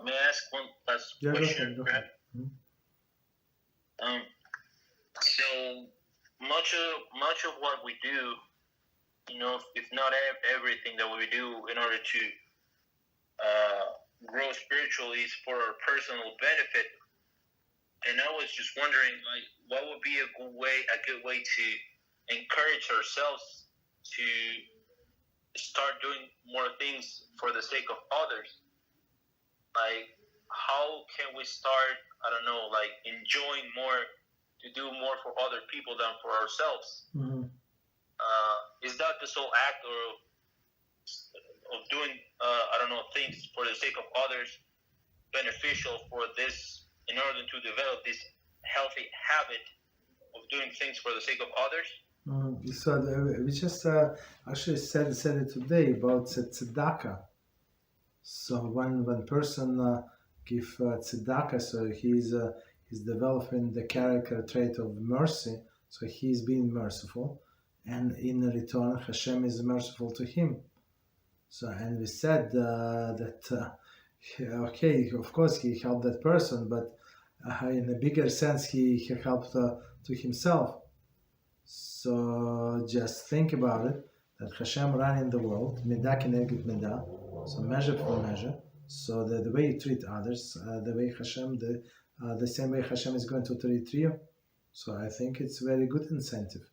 May I ask one last Yeah, question? go ahead. So much of what we do, if not everything that we do in order to grow spiritually is for our personal benefit. And I was just wondering, like, what would be a good way to encourage ourselves to start doing more things for the sake of others? Like, how can we start, I don't know, like enjoying more to do more for other people than for ourselves? Mm-hmm. Is that the sole act of doing, I don't know, things for the sake of others beneficial for this, in order to develop this healthy habit of doing things for the sake of others? So we just actually said it today about tzedakah. So when person give tzedakah, so he's developing the character trait of mercy. So he's being merciful, and in return, HaShem is merciful to him. So, and we said that okay, of course he helped that person, but in a bigger sense, he helped to himself. So just think about it, that Hashem running the world, midah keneged midah, so measure for measure. So the way you treat others, the way Hashem, the same way Hashem is going to treat you. So I think it's a very good incentive,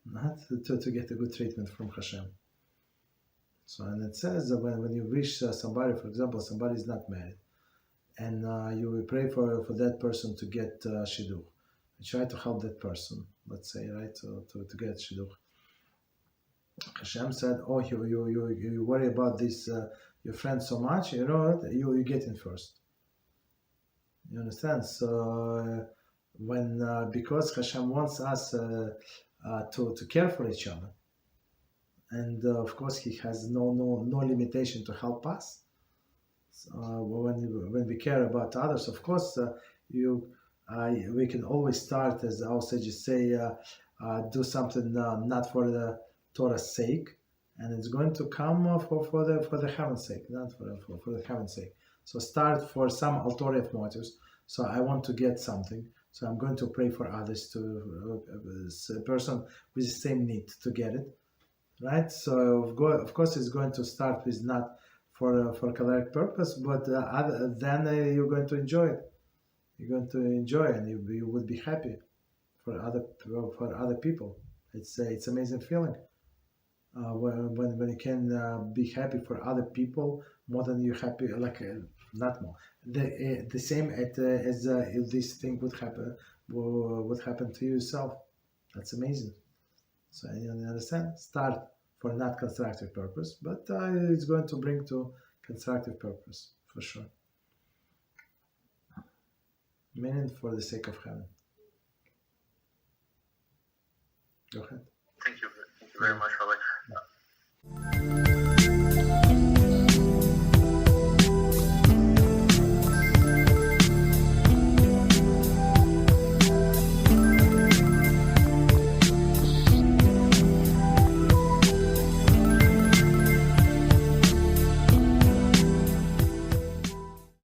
not to get a good treatment from Hashem. So, and it says that when you wish somebody, for example, somebody is not married, and you will pray for that person to get Shiur. Try to help that person, let's say, right, to get Shiur. Hashem said, oh, you worry about this, your friend so much, you know what, you get in first. You understand? So, because Hashem wants us to care for each other, and of course he has no limitation to help us. So, when we care about others, of course we can always start, as our sages say, do something not for the Torah's sake, and it's going to come for the heaven's sake, not for the heaven's sake. So start for some ulterior motives. So I want to get something, so I'm going to pray for others, to a person with the same need to get it, right? So of course it's going to start with not for caloric purpose, but then you're going to enjoy it. You're going to enjoy, and you would be happy for other people. It's amazing feeling when you can be happy for other people more than you're happy, like not more. The same as if this thing would happen to yourself. That's amazing. So you understand? Start for not constructive purpose, but it's going to bring to constructive purpose for sure. Meaning for the sake of heaven. Go ahead. Thank you very much, Rabbi.